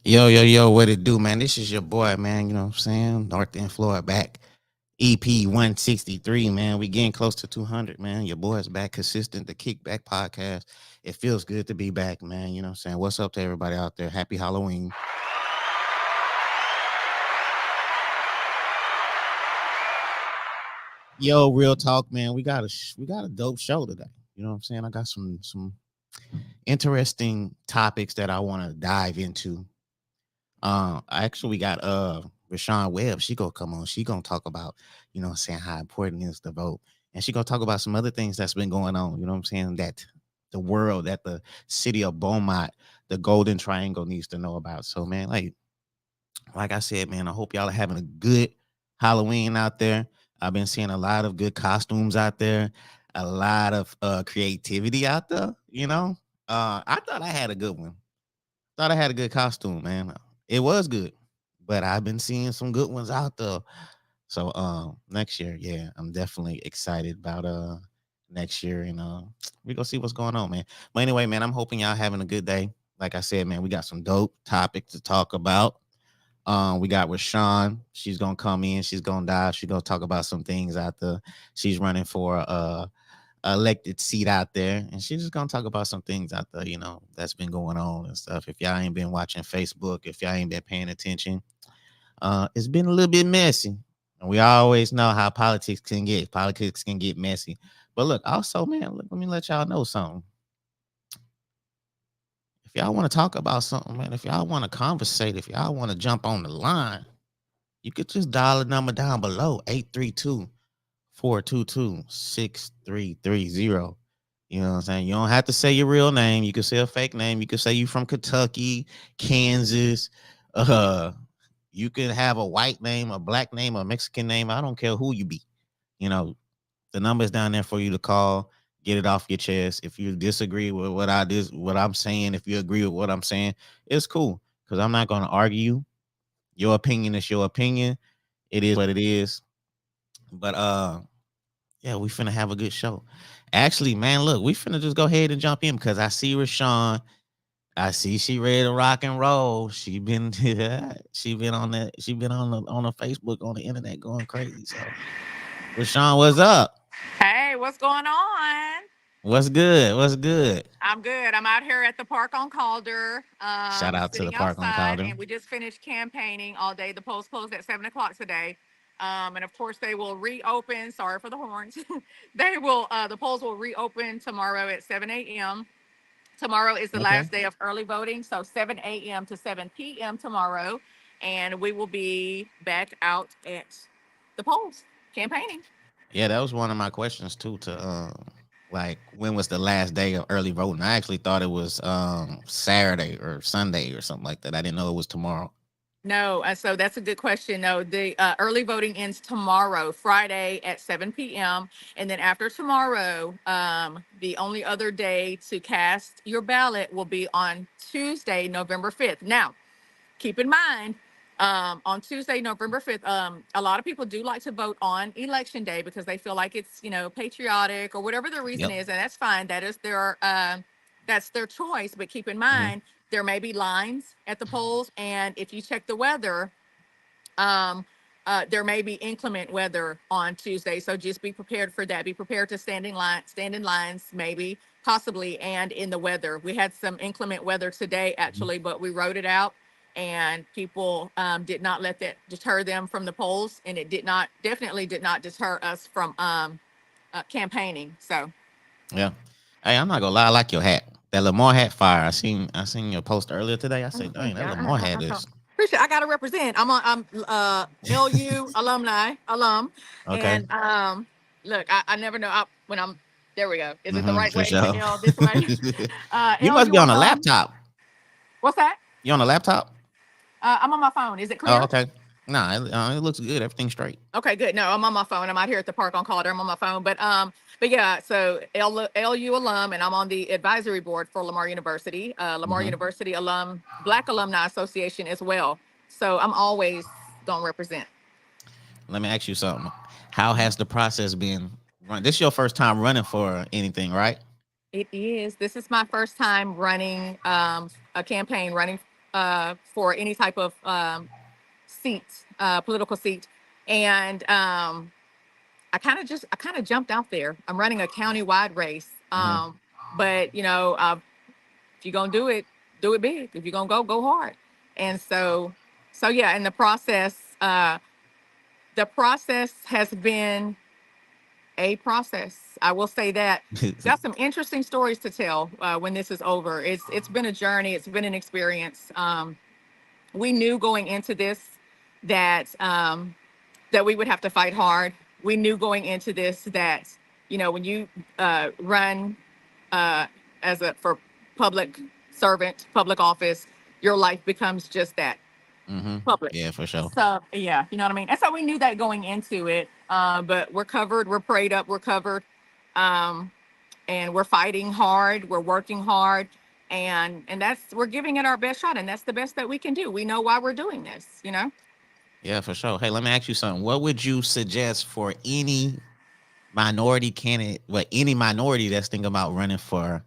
Yo, what it do, man? This is your boy, man. You know what I'm saying? North End Florida back. EP 163, man. We getting close to 200, man. Your boy's back consistent, the Kickback podcast. It feels good to be back, man. You know what I'm saying? What's up to everybody out there? Happy Halloween. Yo, real talk, man. We got a dope show today. You know what I'm saying? I got some interesting topics that I want to dive into. I actually got Rashawn Webb. She gonna come on. She gonna talk about, you know what I'm saying, how important it is to vote. And she gonna talk about some other things that's been going on, you know what I'm saying, that the world, that the city of Beaumont, the Golden Triangle needs to know about. So man, like I said, man, I hope y'all are having a good Halloween out there. I've been seeing a lot of good costumes out there, a lot of creativity out there, you know. I thought I had a good one. Thought I had a good costume, man. It was good, but I've been seeing some good ones out there. So next year, yeah, I'm definitely excited about next year, and we gonna see what's going on, man. But anyway, man, I'm hoping y'all having a good day. Like I said, man, we got some dope topics to talk about. We got with Sean. She's gonna come in. She's gonna dive. She's gonna talk about some things out there. She's running for elected seat out there, and she's just gonna talk about some things out there, you know, that's been going on and stuff. If y'all ain't been watching Facebook, if y'all ain't been paying attention, it's been a little bit messy. And we always know how politics can get. Politics can get messy. But look, also, man, look, let me let y'all know something. If y'all want to talk about something, man, if y'all want to conversate, if y'all want to jump on the line, you could just dial the number down below, 832-422-6330. You know what I'm saying? You don't have to say your real name. You can say a fake name. You can say you from Kentucky, Kansas. Uh, you can have a white name, a black name, a Mexican name. I don't care who you be. You know, the number's down there for you to call, get it off your chest. If you disagree with what I'm saying, if you agree with what I'm saying, it's cool. Because I'm not gonna argue. Your opinion is your opinion. It is what it is. But yeah, we finna have a good show. Actually, man, look, we finna just go ahead and jump in because I see Rashawn. I see she ready to rock and roll. She been on the Facebook, on the internet going crazy. So Rashawn, what's up? Hey, what's going on? What's good? What's good? I'm good. I'm out here at the park on Calder, Shout out to the sitting park on outside, Calder. and we just finished campaigning all day. The polls closed at 7 o'clock today, and of course they will reopen. Sorry for the horns. They will. The polls will reopen tomorrow at 7 a.m. Tomorrow is the Okay. last day of early voting, so 7 a.m. to 7 p.m. tomorrow, and we will be back out at the polls campaigning. Yeah, that was one of my questions too. To like, when was the last day of early voting? I actually thought it was Saturday or Sunday or something like that. I didn't know it was tomorrow. No, so that's a good question. No, the early voting ends tomorrow, Friday at 7 p.m. And then after tomorrow, the only other day to cast your ballot will be on Tuesday, November 5th. Now, keep in mind, on Tuesday, November 5th, a lot of people do like to vote on election day because they feel like it's, patriotic or whatever the reason Yep. is. And that's fine. That's their choice. But keep in Hmm. mind, there may be lines at the polls. And if you check the weather, um, there may be inclement weather on Tuesday. So just be prepared for that. Be prepared to stand in lines, maybe, possibly, and in the weather. We had some inclement weather today, actually, but we wrote it out, and people did not let that deter them from the polls, and it definitely did not deter us from campaigning. So, Yeah. Hey, I'm not gonna lie, I like your hat. That Lamar hat fire. I seen your post earlier today. I oh, said, dang, thank you. that Lamar hat I is appreciate. I got to represent. I'm LU alum, okay. and look, I never know when I'm. There we go. Is it the right For way? The sure. L this way. You must be LU on a alum. laptop. What's that? You on a laptop? I'm on my phone. Is it Oh, clear? okay. Nah, it looks good. Everything's straight. Okay, good. No, I'm on my phone. I'm out here at the park on Calder. I'm on my phone, but yeah. So LU alum, and I'm on the advisory board for Lamar University, Lamar Hmm. University Black Alumni Association as well. So I'm always gonna represent. Let me ask you something. How has the process been? This is your first time running for anything, right? It is. This is my first time running a campaign, running for any type of seat, political seat. And I kind of jumped out there. I'm running a county-wide race. Hmm. But if you're gonna do it big. If you're gonna go hard. And so yeah, in the process has been a process. I will say that. Got some interesting stories to tell when this is over. It's been a journey. It's been an experience. We knew going into this that that we would have to fight hard. We knew going into this that when you run uh, as a for public servant, public office, your life becomes just that, Hmm. public. Yeah, for sure. So yeah, you know what I mean. And so we knew that going into it, but we're covered. We're prayed up. We're covered, um, and we're fighting hard. We're working hard, and that's we're giving it our best shot, and that's the best that we can do. We know why we're doing this. Yeah, for sure. Hey, let me ask you something. What would you suggest for any minority candidate, any minority that's thinking about running for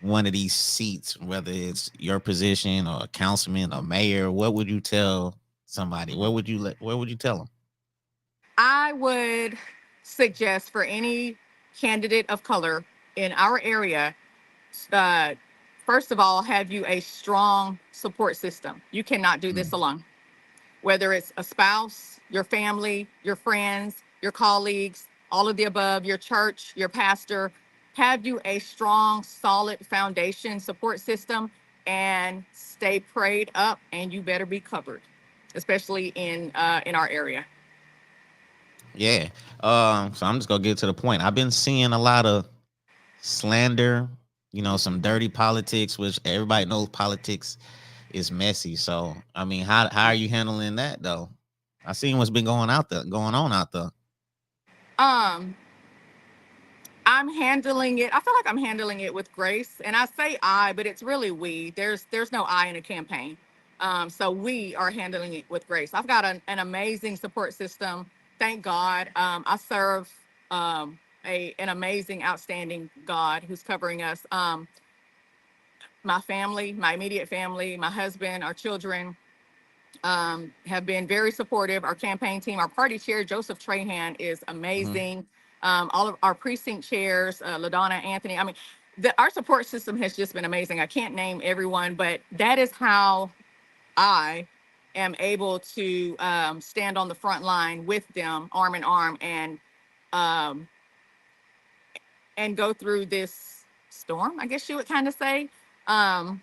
one of these seats, whether it's your position or a councilman or mayor? What would you tell somebody? What would you tell them? I would suggest for any candidate of color in our area, uh, first of all, have you a strong support system. You cannot do this Mm. alone. Whether it's a spouse, your family, your friends, your colleagues, all of the above, your church, your pastor, have you a strong, solid foundation support system and stay prayed up, and you better be covered, especially in our area. Yeah. So I'm just gonna get to the point. I've been seeing a lot of slander, some dirty politics, which everybody knows politics is messy. So I mean, how are you handling that though? I seen what's been going on out there. Um, I'm handling it. I feel like I'm handling it with grace, and I say I, but it's really we. There's no I in a campaign. So we are handling it with grace. I've got an amazing support system. Thank God. I serve an amazing, outstanding God who's covering us. My family, my immediate family, my husband, our children, have been very supportive. Our campaign team, our party chair, Joseph Trahan, is Hmm. amazing. All of our precinct chairs, LaDonna, Anthony. I mean, our support system has just been amazing. I can't name everyone, but that is how I am able to stand on the front line with them, arm in arm, um, and go through this storm, I guess you would kind of say. Um,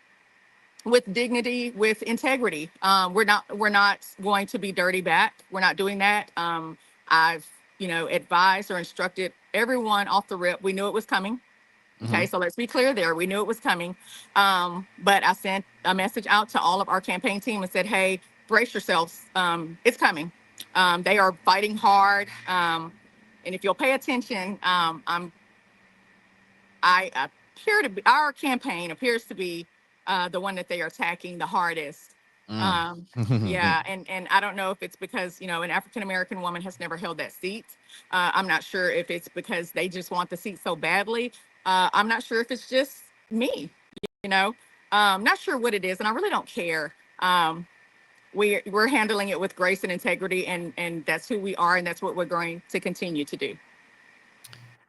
with dignity, with integrity. We're not going to be dirty back. We're not doing that. I've advised or instructed everyone off the rip. We knew it was coming. Hmm. Okay, so let's be clear there. We knew it was coming. But I sent a message out to all of our campaign team and said, "Hey, brace yourselves. It's coming." They are fighting hard. And if you'll pay attention, I appear to be, our campaign appears to be the one that they are attacking the hardest. Mm. Um, yeah, and I don't know if it's because an African American woman has never held that seat. I'm not sure if it's because they just want the seat so badly. I'm not sure if it's just me. You know, not sure what it is, and I really don't care. We're handling it with grace and integrity, and that's who we are, and that's what we're going to continue to do.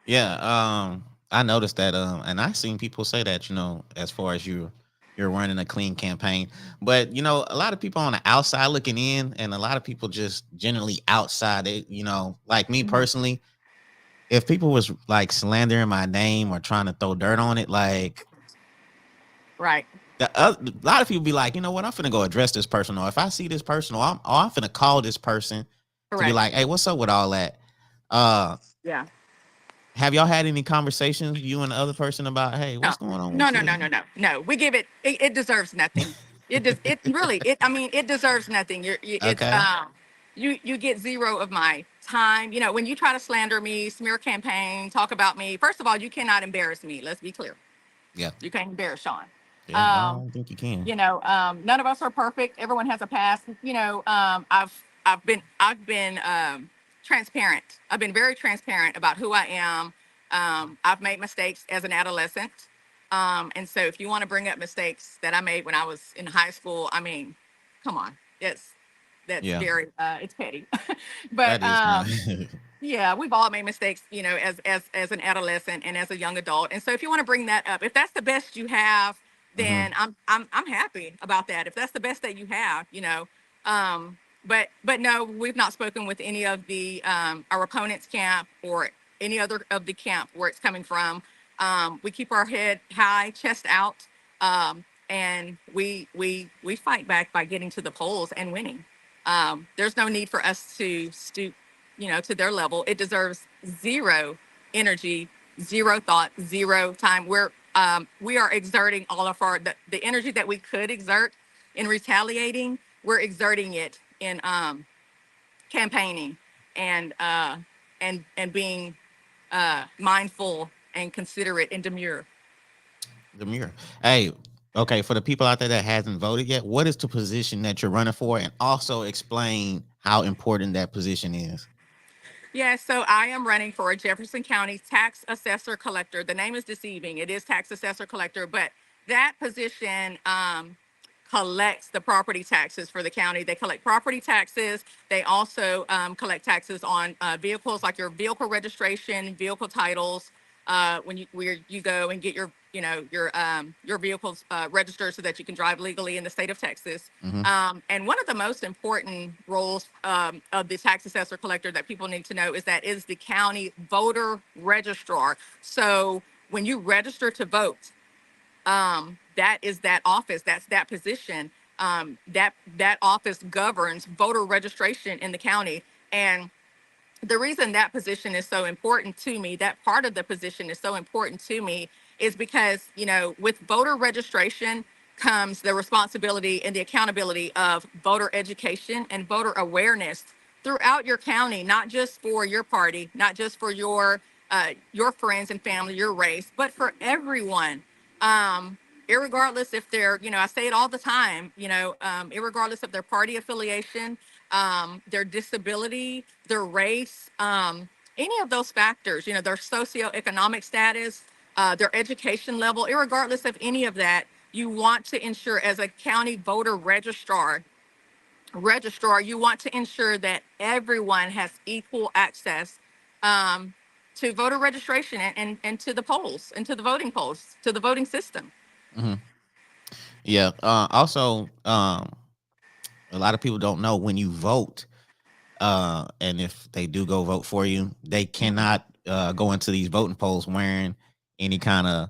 Yeah, I noticed that, and I seen people say that, as far as you're running a clean campaign, but a lot of people on the outside looking in, and a lot of people just generally outside it, like me Mhm. personally, if people was like slandering my name or trying to throw dirt on it, like Right. a lot of people be like, you know what, I'm finna go address this person, or if I see this person, I'm finna call this person to be Correct. like, hey, what's up with all that? Uh, Yeah. Have y'all had any conversations, you and the other person, about, hey, No, what's going on no, with no, you? no, no, no, no. We give it deserves nothing. It does. It really. It. I mean, it deserves nothing. It's. Okay. You get zero of my time. When you try to slander me, smear campaign, talk about me. First of all, you cannot embarrass me. Let's be clear. Yeah. You can't embarrass Sean. Yeah. I Um, don't think you can. none of us are perfect. Everyone has a past. I've been transparent. I've been very transparent about who I am. I've made mistakes as an adolescent. And so if you want to bring up mistakes that I made when I was in high school, I mean, come on, that's Yeah, very it's petty. But that is kind of. yeah, we've all made mistakes, as an adolescent and as a young adult. And so if you want to bring that up, if that's the best you have, Hmm. then I'm happy about that. If that's the best that you have, but no, we've not spoken with any of the our opponent's camp or any other of the camp where it's coming from. We keep our head high, chest out, and we fight back by getting to the polls and winning. There's no need for us to stoop, to their level. It deserves zero energy, zero thought, zero time. We are exerting all of the energy that we could exert in retaliating. We're exerting it in campaigning and being mindful and considerate and demure. The mirror. Hey, okay, for the people out there that hasn't voted yet, what is the position that you're running for, and also explain how important that position is. Yeah, so I am running for a Jefferson County tax assessor collector. The name is deceiving. It is tax assessor collector, but that position collects the property taxes for the county. They collect property taxes. They also collect taxes on vehicles, like your vehicle registration, vehicle titles. Where you go and get your vehicles registered so that you can drive legally in the state of Texas. Hmm. And one of the most important roles of the tax assessor collector that people need to know is that is the county voter registrar. So when you register to vote, that is that office, that's that position. That office governs voter registration in the county. And the reason that position is so important to me, that part of the position is so important to me, is because, with voter registration comes the responsibility and the accountability of voter education and voter awareness throughout your county, not just for your party, not just for your friends and family, your race, but for everyone. Irregardless if they're, I say it all the time, irregardless of their party affiliation, their disability, their race, any of those factors, their socioeconomic status, their education level, irregardless of any of that, you want to ensure as a county voter registrar, you want to ensure that everyone has equal access um, to voter registration and to the polls and to the voting polls, to the voting system. Hmm. Yeah. Also, a lot of people don't know when you vote, and if they do go vote for you, they Mhm. cannot go into these voting polls wearing any kind of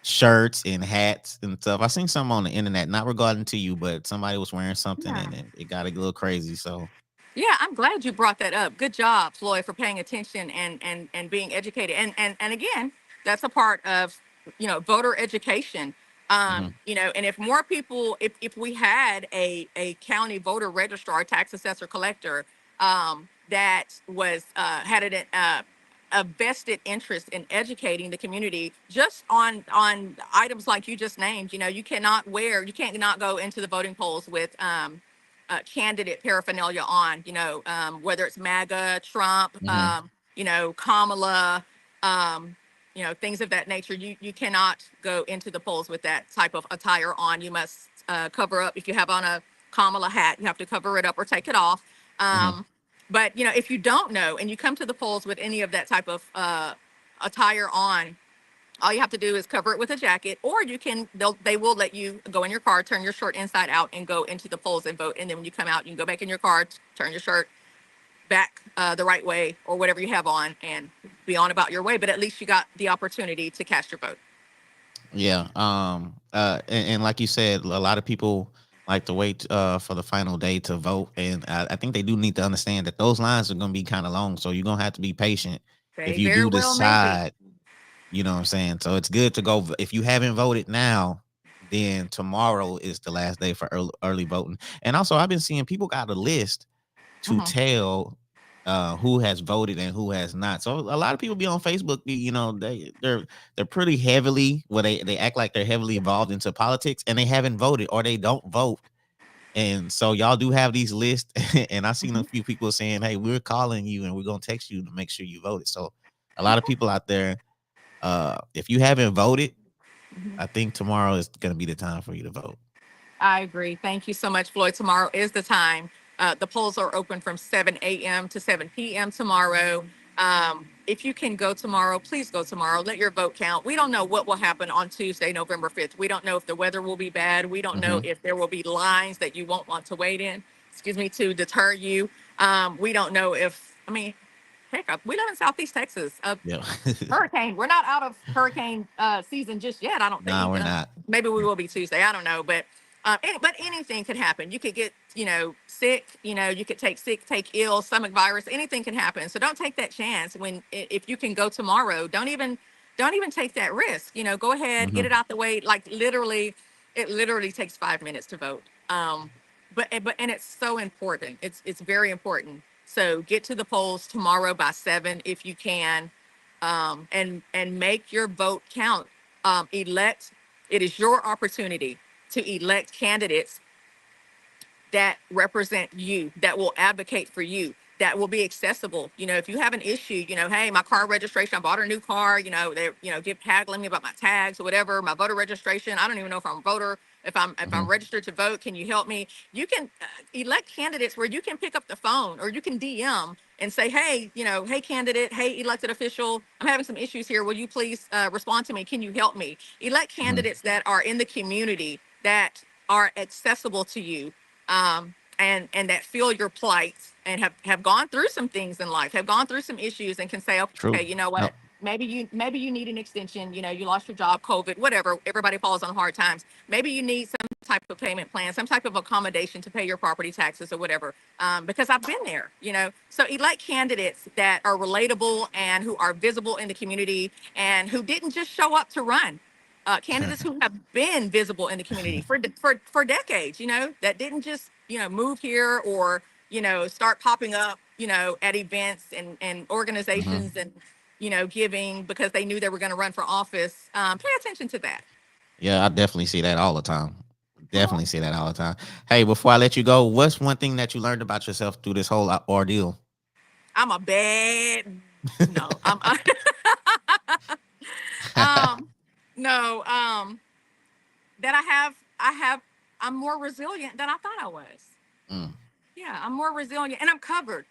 shirts and hats and stuff. I seen some on the internet, not regarding to you, but somebody was wearing something Yeah. and it got a little crazy. So, Yeah, I'm glad you brought that up. Good job, Floyd, for paying attention and being educated. And again, that's a part of, voter education. mhm, And if more people, if we had a county voter registrar, tax assessor collector, that was had a vested interest in educating the community just on items like you just named. You can't not go into the voting polls with candidate paraphernalia on, whether it's MAGA, Trump, mhm, Kamala, things of that nature. You cannot go into the polls with that type of attire on. You must cover up. If you have on a Kamala hat, you have to cover it up or take it off. mhm. But if you don't know and you come to the polls with any of that type of attire on, all you have to do is cover it with a jacket, or they will let you go in your car, turn your shirt inside out, and go into the polls and vote. And then when you come out, you can go back in your car, turn your shirt back the right way or whatever you have on, and be on about your way. But at least you got the opportunity to cast your vote. Yeah. And like you said, a lot of people like to wait for the final day to vote, and I think they do need to understand that those lines are going to be kind of long. So you're gonna have to be patient if They you very do well may be. decide. You know what I'm saying? So it's good to go. If you haven't voted now, then tomorrow is the last day for early voting. And also, I've been seeing people got a list to Mhm. tell who has voted and who has not. So a lot of people be on Facebook. They're pretty heavily. Well, they act like they're heavily involved into politics, and they haven't voted or they don't vote. And so y'all do have these lists, and I seen a Mhm. few people saying, "Hey, we're calling you and we're gonna text you to make sure you voted." So a lot of Okay. people out there, if you haven't voted, I think tomorrow is going to be the time for you to vote. I agree. Thank you so much, Floyd. Tomorrow is the time. The polls are open from 7 a.m. to 7 p.m. tomorrow. If you can go tomorrow, please go tomorrow. Let your vote count. We don't know what will happen on Tuesday, November 5th. We don't know if the weather will be bad. We don't know Mm-hmm. if there will be lines that you won't want to wait in, excuse me, to deter you. We don't know if, I mean, heck, we live in Southeast Texas. Yeah. Hurricane. We're not out of hurricane season just yet. I don't Nah, think. we're not. Maybe we will be Tuesday. I don't know, but but anything could happen. You could get sick. You could take sick, take ill, stomach virus. Anything can happen. So don't take that chance. If you can go tomorrow, don't even take that risk. Go ahead, get Mm-hmm. it out the way. Like literally, it literally takes 5 minutes to vote. But it's so important. It's very important. So get to the polls tomorrow by 7 if you can, and make your vote count. Elect. It is your opportunity to elect candidates that represent you, that will advocate for you, that will be accessible. If you have an issue, hey, my car registration, I bought a new car, they're, get haggling me about my tags or whatever, my voter registration. I don't even know if I'm a voter, if I'm Mm-hmm. registered to vote. Can you help me? You can elect candidates where you can pick up the phone or you can DM and say, hey, hey candidate, hey elected official, I'm having some issues here. Will you please respond to me? Can you help me? Elect Mm-hmm. candidates that are in the community, that are accessible to you, and that feel your plight and have gone through some things in life, have gone through some issues, and can say, okay, True. you know No. what, maybe you need an extension. You lost your job, COVID, whatever. Everybody falls on hard times. Maybe you need some type of payment plan, some type of accommodation to pay your property taxes or whatever. Because I've been there. So elect candidates that are relatable and who are visible in the community and who didn't just show up to run. Candidates who have been visible in the community for decades, that didn't just move here or start popping up at events and Mm-hmm. organizations and giving because they knew they were going to run for office. Pay attention to that. Yeah, I definitely see that all the time. Mhm. Definitely see that all the time. Hey, before I let you go, what's one thing that you learned about yourself through this whole ordeal? I'm a bad no. Um no. That I'm more resilient than I thought I was. Mm. Yeah, I'm more resilient and I'm covered.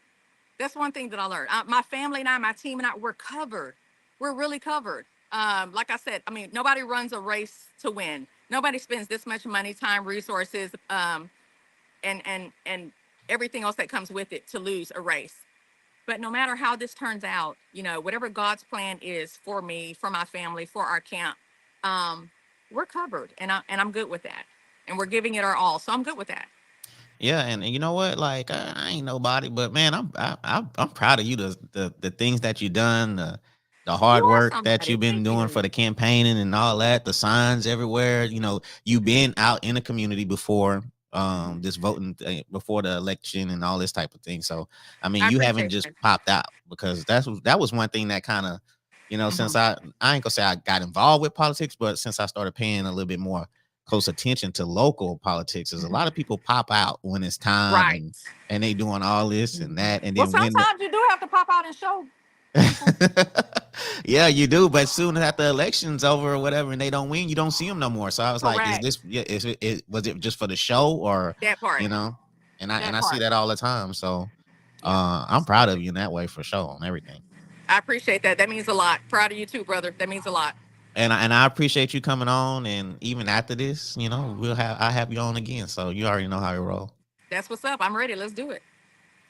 That's one thing that I learned. My family and I, my team and I, we're covered. We're really covered. Like I said, I mean, nobody runs a race to win. Nobody spends this much money, time, resources, and everything else that comes with it to lose a race. But no matter how this turns out, whatever God's plan is for me, for my family, for our camp, um, we're covered, and I'm good with that. And we're giving it our all, so I'm good with that. Yeah, and you know what? Like I ain't nobody, but man, I'm proud of you. The things that you done, the You hard are work that somebody. you've been Thank doing you. for the campaigning and all that, the signs everywhere. You've been out in the community before, this voting before the election and all this type of thing. So I mean, I you haven't appreciate just that. popped out because that was one thing that kind of, since Mhm. I ain't gonna say I got involved with politics, but since I started paying a little bit more close attention to local politics is a lot of people pop out when it's time Right. and they doing all this and that and Well, then when sometimes you do have to pop out and show people. yeah you do, but soon after the election's over or whatever and they don't win, you don't see them no more. So I was like, is Correct. this, yeah, was it just for the show or That part. you know and I That see part. that all the time. So Yeah. I'm proud of you in that way for sure on everything. I appreciate that. That means a lot. Proud of you too, brother. That means a lot. And I appreciate you coming on, and even after this, I have you on again, so you already know how it roll. That's what's up. I'm ready. Let's do it.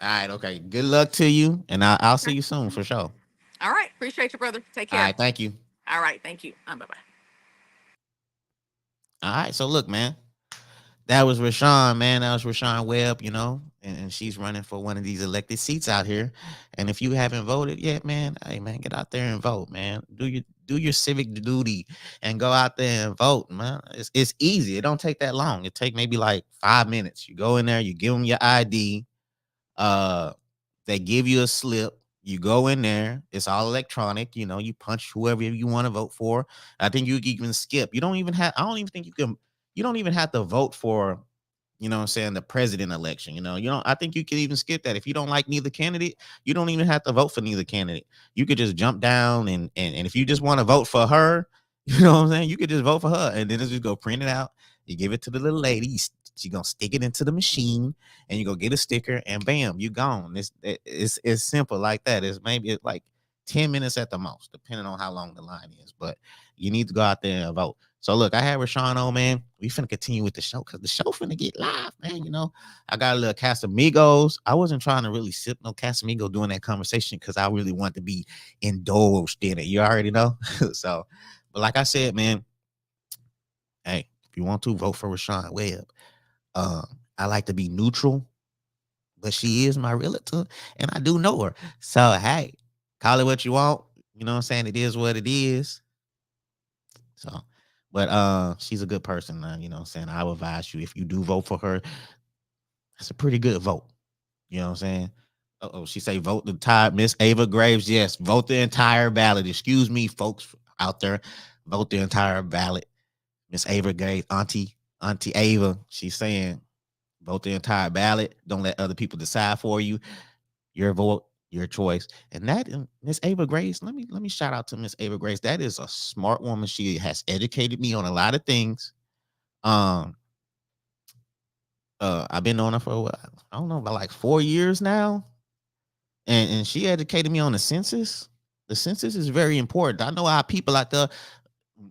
All right, okay. Good luck to you, and I'll see you soon for sure. All right. Appreciate you, brother. Take All care. right, thank you. All right. Thank you. Bye bye. All right, so look, man, that was Rashawn, man. That was Rashawn Webb, and she's running for one of these elected seats out here. And if you haven't voted yet, man, hey, man, get out there and vote, man. Do your civic duty and go out there and vote, man. It's easy. It don't take that long. It take maybe like 5 minutes. You go in there, you give them your ID. Uh, they give you a slip. You go in there. It's all electronic. You punch whoever you want to vote for. I think you can even skip. You don't even have. I don't even think you can. You don't even have to vote for. What I'm saying, the president election. You don't. I think you can even skip that if you don't like neither candidate. You don't even have to vote for neither candidate. You could just jump down and if you just want to vote for her, You know what I'm saying? You could just vote for her and then just go print it out. You give it to the little lady. She gonna stick it into the machine, and you go get a sticker, and bam, you gone. It's simple like that. It's maybe like 10 minutes at the most, depending on how long the line is. But you need to go out there and vote. So look, I had Rashawn on, man. We finna continue with the show because the show finna get live, man. You know, I got a little Casamigos. I wasn't trying to really sip no Casamigo during that conversation because I really want to be indulged in it. You already know. So, but like I said, man, hey, if you want to vote for Rashawn Webb, I like to be neutral, but she is my relative, and I do know her. So hey, call it what you want. You know what I'm saying? It is what it is. So, but she's a good person. You know what I'm saying? I would advise you if you do vote for her, that's a pretty good vote. You know what I'm saying? Oh, she say vote the entire Miss Ava Graves. Yes, vote the entire ballot. Excuse me, folks out there, vote the entire ballot. Miss Ava Graves, Auntie Ava. She's saying vote the entire ballot. Don't let other people decide for you. Your vote, your choice. And that Miss Ava Grace, let me shout out to Miss Ava Grace. That is a smart woman. She has educated me on a lot of things. Um, I've been on her for what, I don't know, about like 4 years now. And she educated me on the census. The census is very important. I know how people out there,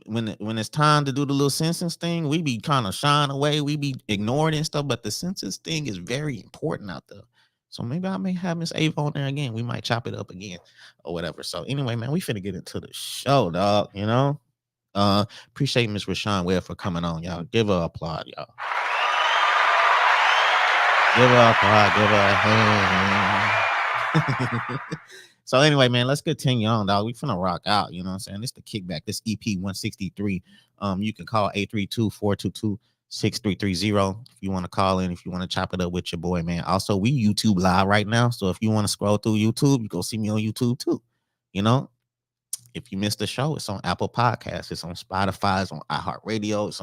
when it's time to do the little census thing, we be kind of shying away, we be ignoring it and stuff. But the census thing is very important out there. So maybe I may have Miss Ava on there again. We might chop it up again or whatever. So anyway, man, we finna get into the show, dog. You know, appreciate Miss Rashawn Webb for coming on, y'all. Give her a applaud, y'all. Give her a applaud. Give her a hand. So anyway, man, let's continue on, dog. We finna rock out, you know what I'm saying? This the kickback. This EP 163. You can call 832-422-6330 if you want to call in, if you want to chop it up with your boy, man. Also, we YouTube live right now. So if you want to scroll through YouTube, you go see me on YouTube too. You know, if you missed the show, it's on Apple Podcasts, it's on Spotify, it's on iHeartRadio, it's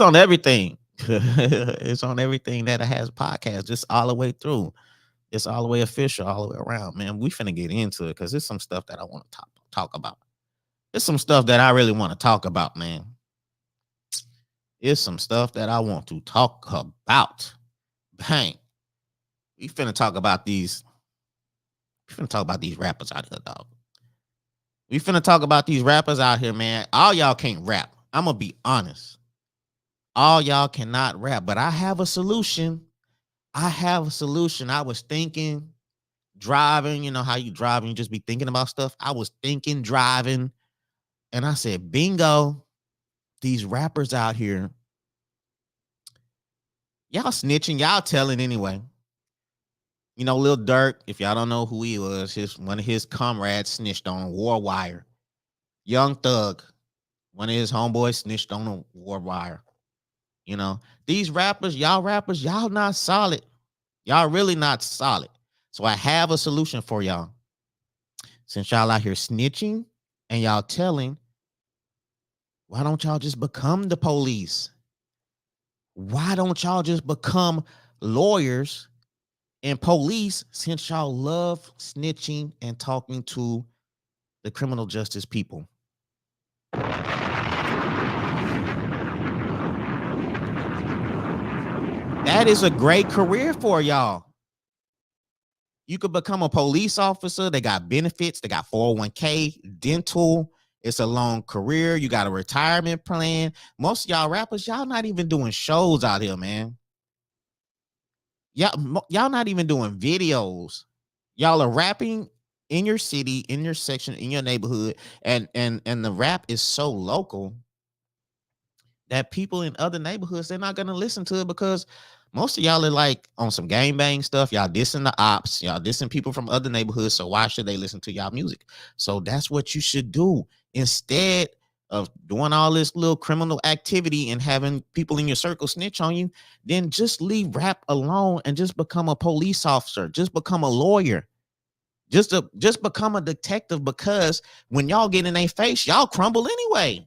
on everything. It's on everything that has podcasts, just all the way through. It's all the way official, all the way around, man. We finna get into it because there's some stuff that I want to talk about. There's some stuff that I really want to talk about, man. It's some stuff that I want to talk about. Bang. We finna talk about these. We finna talk about these rappers out here, dog. We finna talk about these rappers out here, man. All y'all can't rap. I'm gonna be honest. All y'all cannot rap, but I have a solution. I have a solution. I was thinking, driving, you know how you drive and you just be thinking about stuff. I was thinking, driving, and I said, bingo, these rappers out here, y'all snitching, y'all telling anyway. You know, Lil Durk, if y'all don't know who he was, one of his comrades snitched on War Wire. Young Thug, one of his homeboys snitched on a War Wire. You know, these rappers, y'all not solid. Y'all really not solid. So I have a solution for y'all. Since y'all out here snitching and y'all telling, why don't y'all just become the police? Why don't y'all just become lawyers and police, since y'all love snitching and talking to the criminal justice people? That is a great career for y'all. You could become a police officer. They got benefits. They got 401k, dental. It's a long career. You got a retirement plan. Most of y'all rappers, y'all not even doing shows out here, man. Y'all not even doing videos. Y'all are rapping in your city, in your section, in your neighborhood, and the rap is so local that people in other neighborhoods, they're not gonna listen to it because most of y'all are like on some gang bang stuff. Y'all dissing the ops, y'all dissing people from other neighborhoods. So why should they listen to y'all music? So that's what you should do instead of doing all this little criminal activity and having people in your circle snitch on you. Then just leave rap alone and just become a police officer. Just become a lawyer. Just become a detective, because when y'all get in their face, y'all crumble anyway.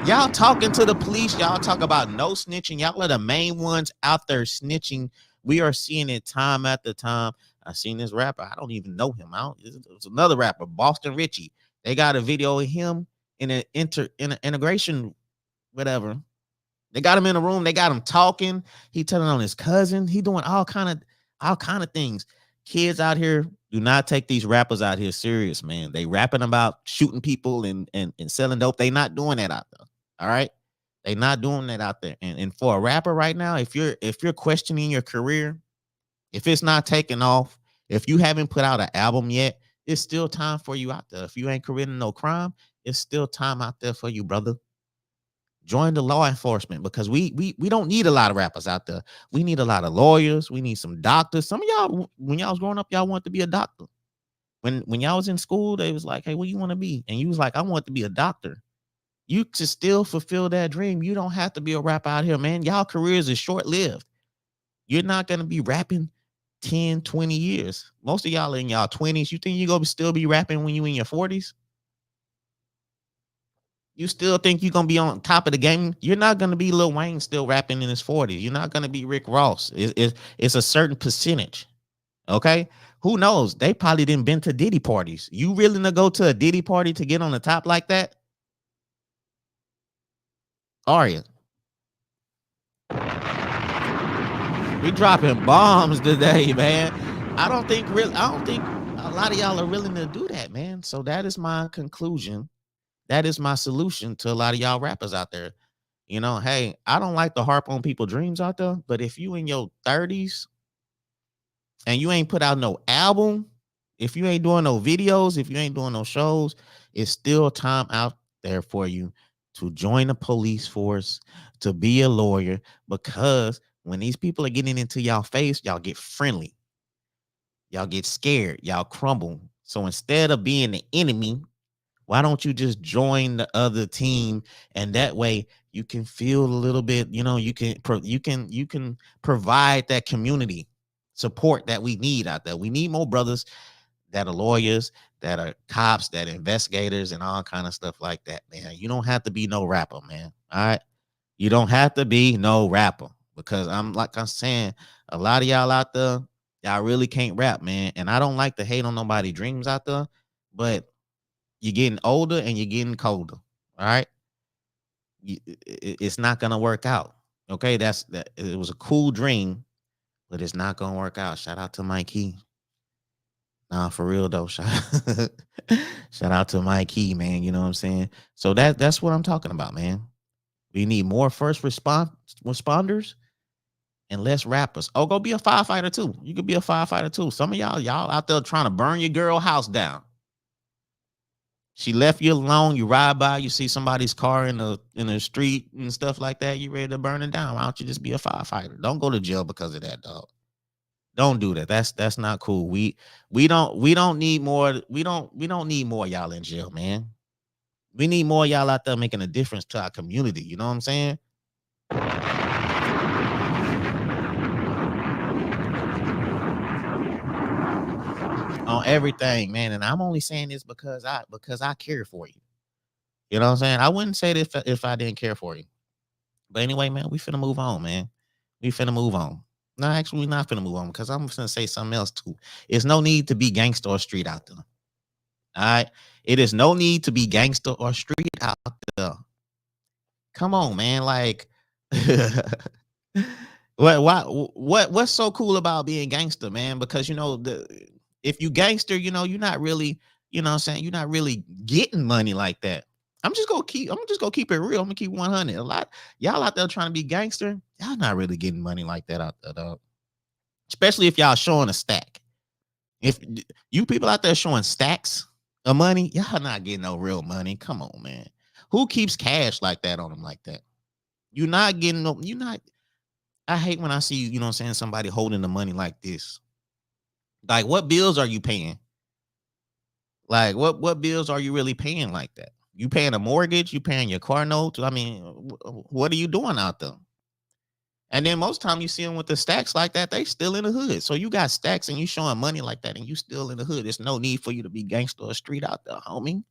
Y'all talking to the police, y'all talk about no snitching. Y'all are the main ones out there snitching. We are seeing it time after time. I seen this rapper. I don't even know him. It's another rapper, Boston Richie. They got a video of him in an integration, whatever. They got him in a room. They got him talking. He telling on his cousin. He doing all kind of things. Kids out here do not take these rappers out here serious, man. They rapping about shooting people and selling dope. They not doing that out there. All right. They not doing that out there. And for a rapper right now, if you're questioning your career, if it's not taking off, if you haven't put out an album yet, it's still time for you out there. If you ain't committing no crime, it's still time out there for you, brother. Join the law enforcement because we don't need a lot of rappers out there. We need a lot of lawyers. We need some doctors. Some of y'all, when y'all was growing up, y'all wanted to be a doctor. When y'all was in school, they was like, "Hey, what do you want to be?" And you was like, "I want to be a doctor." You to still fulfill that dream, you don't have to be a rapper out here, man. Y'all careers is short lived. You're not gonna be rapping 10, 20 years. Most of y'all are in y'all 20s. You think you're gonna still be rapping when you in your 40s? You still think you're gonna be on top of the game? You're not gonna be Lil Wayne still rapping in his 40s. You're not gonna be Rick Ross. It's a certain percentage. Okay. Who knows? They probably didn't been to Diddy parties. You willing to go to a Diddy party to get on the top like that? Are you? We dropping bombs today, man. I don't think a lot of y'all are willing to do that, man. So that is my conclusion. That is my solution to a lot of y'all rappers out there. Hey, I don't like to harp on people's dreams out there, but if you in your 30s and you ain't put out no album, if you ain't doing no videos, if you ain't doing no shows, it's still time out there for you to join the police force, to be a lawyer, because when these people are getting into y'all face, y'all get friendly. Y'all get scared. Y'all crumble. So instead of being the enemy, why don't you just join the other team? And that way you can feel a little bit, you can provide that community support that we need out there. We need more brothers that are lawyers, that are cops, that are investigators, and all kind of stuff like that, man. You don't have to be no rapper, man. All right. You don't have to be no rapper because I'm saying, a lot of y'all out there, y'all really can't rap, man. And I don't like to hate on nobody's dreams out there, but you're getting older and you're getting colder. All right. It's not gonna work out. Okay, that. It was a cool dream, but it's not gonna work out. Shout out to Mike Key. Nah, for real though. Shout out to Mike Key, man. You know what I'm saying? So that's what I'm talking about, man. We need more first responders and less rappers. Oh, go be a firefighter too. You could be a firefighter too. Some of y'all out there trying to burn your girl house down. She left you alone. You ride by, you see somebody's car in the street and stuff like that. You ready to burn it down? Why don't you just be a firefighter? Don't go to jail because of that, dog. Don't do that. That's not cool. We don't need more. We don't need more y'all in jail, man. We need more y'all out there making a difference to our community. You know what I'm saying? On everything, man. And I'm only saying this because I care for you. You know what I'm saying? I wouldn't say this if I didn't care for you. But anyway, man, we finna move on, man. We finna move on. No, actually, we not finna move on because I'm finna say something else too. It's no need to be gangster or street out there. All right. It is no need to be gangster or street out there. Come on, man. Like, what's so cool about being gangster, man? Because if you gangster, you're not really, what I'm saying, you're not really getting money like that. I'm just gonna keep it real. I'm gonna keep 100. A lot y'all out there trying to be gangster, y'all not really getting money like that out there, dog. Especially if y'all showing a stack. If you people out there showing stacks of money, y'all not getting no real money. Come on, man. Who keeps cash like that on them like that? You're not getting no, you're not. I hate when I see, what I'm saying, somebody holding the money like this. Like, what bills are you paying? Like, what bills are you really paying like that? You paying a mortgage? You paying your car notes? I mean, what are you doing out there? And then most time you see them with the stacks like that, they still in the hood. So you got stacks and you showing money like that and you still in the hood. There's no need for you to be gangster or street out there, homie.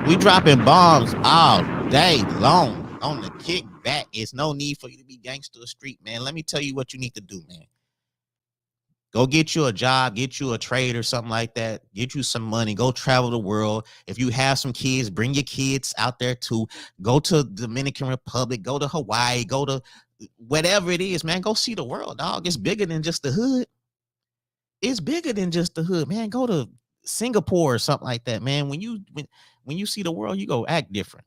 We dropping bombs all day long. on the kickback. It's no need for you to be gangster street, man. Let me tell you what you need to do, man. Go get you a job, get you a trade or something like that. Get you some money. Go travel the world. If you have some kids, bring your kids out there too. Go to Dominican Republic. Go to Hawaii. Go to whatever it is, man. Go see the world, dog. It's bigger than just the hood. It's bigger than just the hood, man. Go to Singapore or something like that, man. When you see the world, you go act different.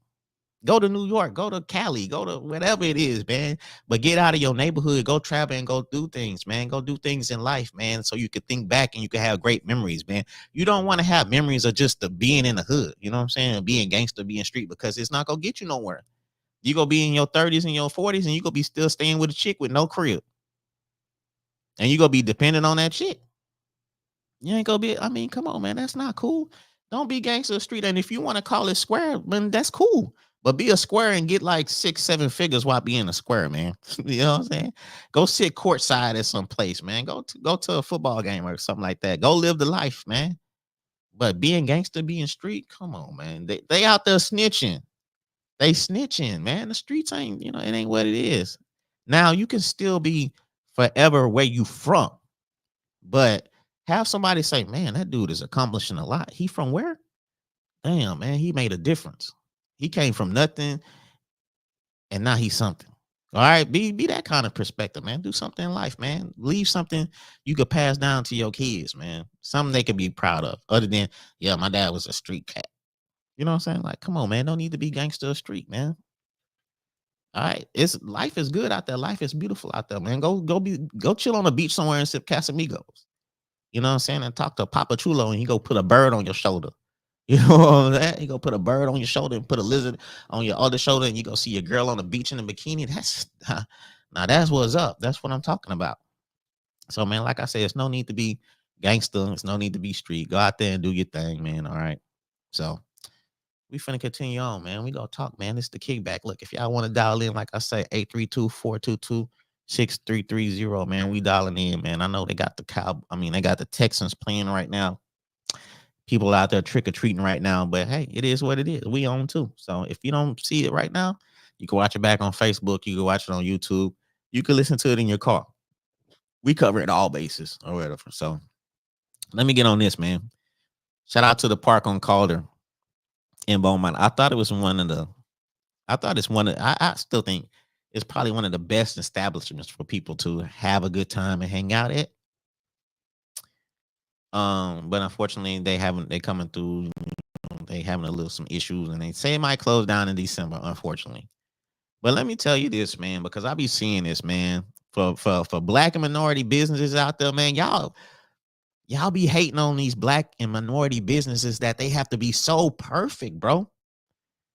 Go to New York, go to Cali, go to whatever it is, man. But get out of your neighborhood, go travel and go do things, man. Go do things in life, man, so you could think back and you can have great memories, man. You don't want to have memories of just the being in the hood, you know what I'm saying? Being gangster, being street, because it's not gonna get you nowhere. You gonna be in your 30s and your 40s and you gonna be still staying with a chick with no crib. And you gonna be dependent on that chick. You ain't gonna be, I mean, come on, man. That's not cool. Don't be gangster street. And if you want to call it square, man, that's cool. But be a square and get like 6, 7 figures while being a square, man. You know what I'm saying? Go sit courtside at some place, man. Go to a football game or something like that. Go live the life, man. But being gangster, being street, come on, man. They out there snitching. They snitching, man. The streets ain't, it ain't what it is. Now you can still be forever where you from. But have somebody say, man, that dude is accomplishing a lot. He from where? Damn, man, he made a difference. He came from nothing and now he's something. All right, be that kind of perspective, man. Do something in life, man. Leave something you could pass down to your kids, man. Something they can be proud of. Other than, yeah, my dad was a street cat. You know what I'm saying? Like, come on, man. Don't need to be gangster street, man. All right, it's life is good out there. Life is beautiful out there, man. Go chill on the beach somewhere and sip Casamigos. You know what I'm saying? And talk to Papa Chulo and he go put a bird on your shoulder. You know what I'm saying? He go put a bird on your shoulder and put a lizard on your other shoulder and you go see a girl on the beach in a bikini. Now that's what's up. That's what I'm talking about. So, man, like I said, it's no need to be gangster. It's no need to be street. Go out there and do your thing, man. All right. So we finna continue on, man. We gonna talk, man. It's the kickback. Look, if y'all want to dial in, like I say, 832-422-6330, man. We dialing in, man. I know they got they got the Texans playing right now. People out there trick-or-treating right now, but hey, it is what it is. We own too. So if you don't see it right now, you can watch it back on Facebook. You can watch it on YouTube. You can listen to it in your car. We cover it all bases or whatever. So let me get on this, man. Shout out to the park on Calder in Beaumont. I thought it's one of the, I still think it's probably one of the best establishments for people to have a good time and hang out at. But unfortunately they coming through, they having some issues and they say it might close down in December, unfortunately. But let me tell you this, man, because I be seeing this, man, for black and minority businesses out there, man, y'all be hating on these black and minority businesses that they have to be so perfect, bro.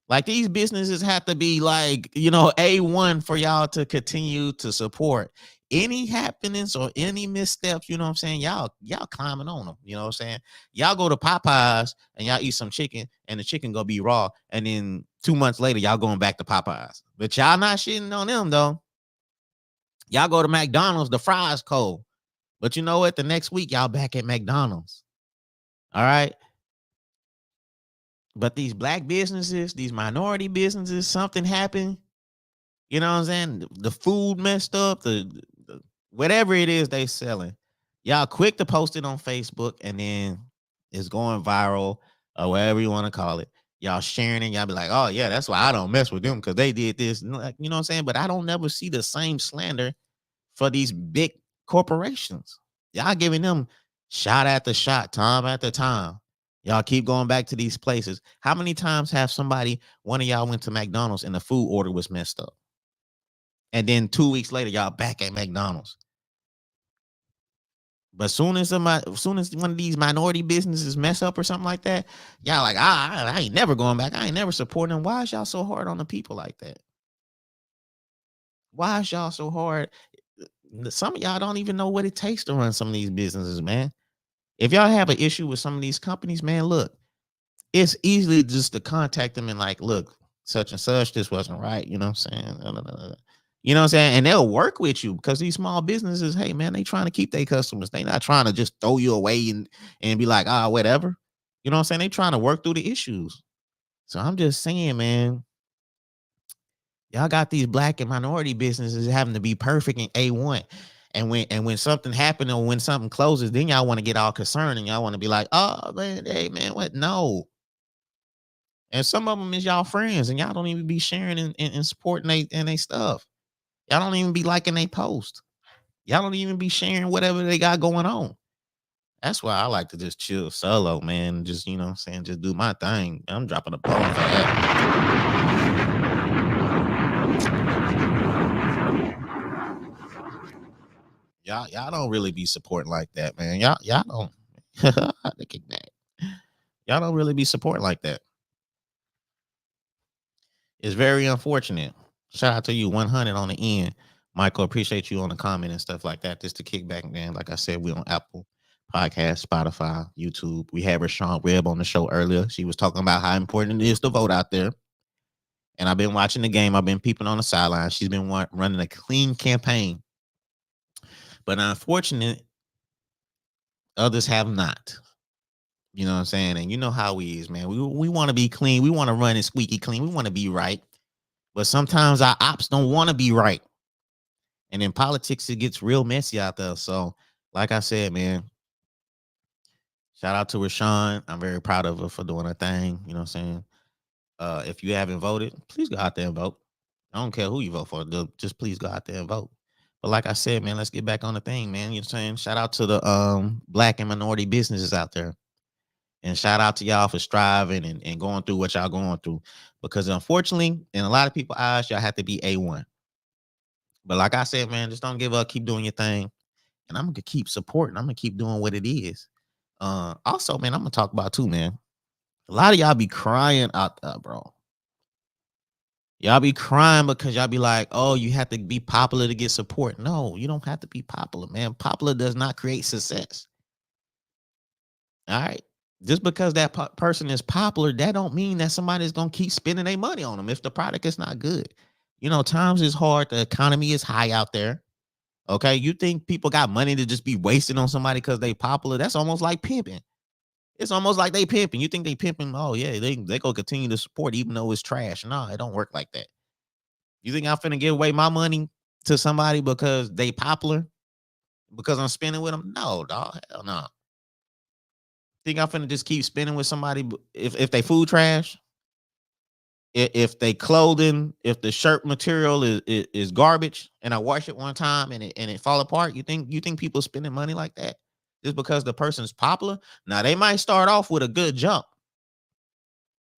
Like these businesses have to be like, A1 for y'all to continue to support. Any happenings or any missteps, you know what I'm saying? Y'all climbing on them. You know what I'm saying? Y'all go to Popeyes and y'all eat some chicken and the chicken gonna be raw. And then 2 months later, y'all going back to Popeyes. But y'all not shitting on them though. Y'all go to McDonald's, the fries cold. But you know what? The next week, y'all back at McDonald's. All right. But these black businesses, these minority businesses, something happened. You know what I'm saying? The food messed up, the whatever it is they selling. Y'all quick to post it on Facebook and then it's going viral or whatever you want to call it. Y'all sharing it. Y'all be like, oh, yeah, that's why I don't mess with them because they did this. You know what I'm saying? But I don't never see the same slander for these big corporations. Y'all giving them shot after shot, time after time. Y'all keep going back to these places. How many times have one of y'all went to McDonald's and the food order was messed up? And then 2 weeks later, y'all back at McDonald's. But soon as one of these minority businesses mess up or something like that, y'all like, I ain't never going back. I ain't never supporting them. Why is y'all so hard on the people like that? Why is y'all so hard? Some of y'all don't even know what it takes to run some of these businesses, man. If y'all have an issue with some of these companies, man, look, it's easily just to contact them and like, look, such and such, this wasn't right. You know what I'm saying? You know what I'm saying? And they'll work with you because these small businesses, hey, man, they trying to keep their customers. They not trying to just throw you away and be like, whatever. You know what I'm saying? They trying to work through the issues. So I'm just saying, man, Y'all got these black and minority businesses having to be perfect in A1. And when something happened or when something closes, then y'all want to get all concerned and y'all want to be like, oh man, hey man, what? No. And some of them is y'all friends, and y'all don't even be sharing and supporting they stuff. Y'all don't even be liking they post. Y'all don't even be sharing whatever they got going on. That's why I like to just chill solo, man. Just, you know what I'm saying, just do my thing. I'm dropping a bone for that. Y'all don't really be supporting like that, man. Y'all don't. The kickback. Y'all don't really be supporting like that. It's very unfortunate. Shout out to you, 100 on the end. Michael, appreciate you on the comment and stuff like that. This the kickback, man. Like I said, we on Apple Podcast, Spotify, YouTube. We had Rashawn Webb on the show earlier. She was talking about how important it is to vote out there. And I've been watching the game. I've been peeping on the sideline. She's been running a clean campaign. But unfortunately, others have not. You know what I'm saying? And you know how we is, man. We want to be clean. We want to run it squeaky clean. We want to be right. But sometimes our ops don't want to be right. And in politics, it gets real messy out there. So, like I said, man, shout out to Rashawn. I'm very proud of her for doing her thing. You know what I'm saying? If you haven't voted, please go out there and vote. I don't care who you vote for. Just please go out there and vote. But like I said, man, let's get back on the thing, man. You know what I'm saying? Shout out to the black and minority businesses out there. And shout out to y'all for striving and going through what y'all going through. Because unfortunately, in a lot of people's eyes, y'all have to be A1. But like I said, man, just don't give up. Keep doing your thing. And I'm gonna keep supporting. I'm gonna keep doing what it is. Also, man, I'm gonna talk about too, man. A lot of y'all be crying out there, bro. Y'all be crying because y'all be like, oh, you have to be popular to get support. No, you don't have to be popular, man. Popular does not create success. All right. Just because that person is popular, that don't mean that somebody's gonna keep spending their money on them if the product is not good. You know, times is hard. The economy is high out there. Okay, you think people got money to just be wasting on somebody because they popular? That's almost like pimping. It's almost like they pimping. You think they pimping? Oh yeah, they gonna continue to support even though it's trash. No, it don't work like that. You think I'm finna give away my money to somebody because they popular? Because I'm spending with them? No, dog. Hell no. Think I'm finna just keep spending with somebody if they food trash? If they clothing, if the shirt material is garbage, and I wash it one time and it fall apart, you think people spending money like that just because the person's popular? Now they might start off with a good jump,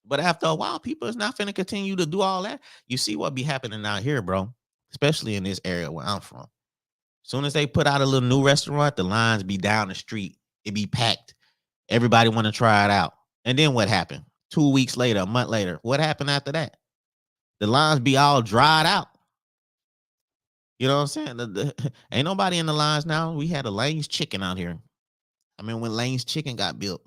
but after a while, people is not finna continue to do all that. You see what be happening out here, bro, especially in this area where I'm from. Soon as they put out a little new restaurant, the lines be down the street. It be packed. Everybody want to try it out. And then what happened? 2 weeks later, a month later, what happened after that? The lines be all dried out. You know what I'm saying? Ain't nobody in the lines now. We had a Lane's Chicken out here. I mean, when Lane's Chicken got built,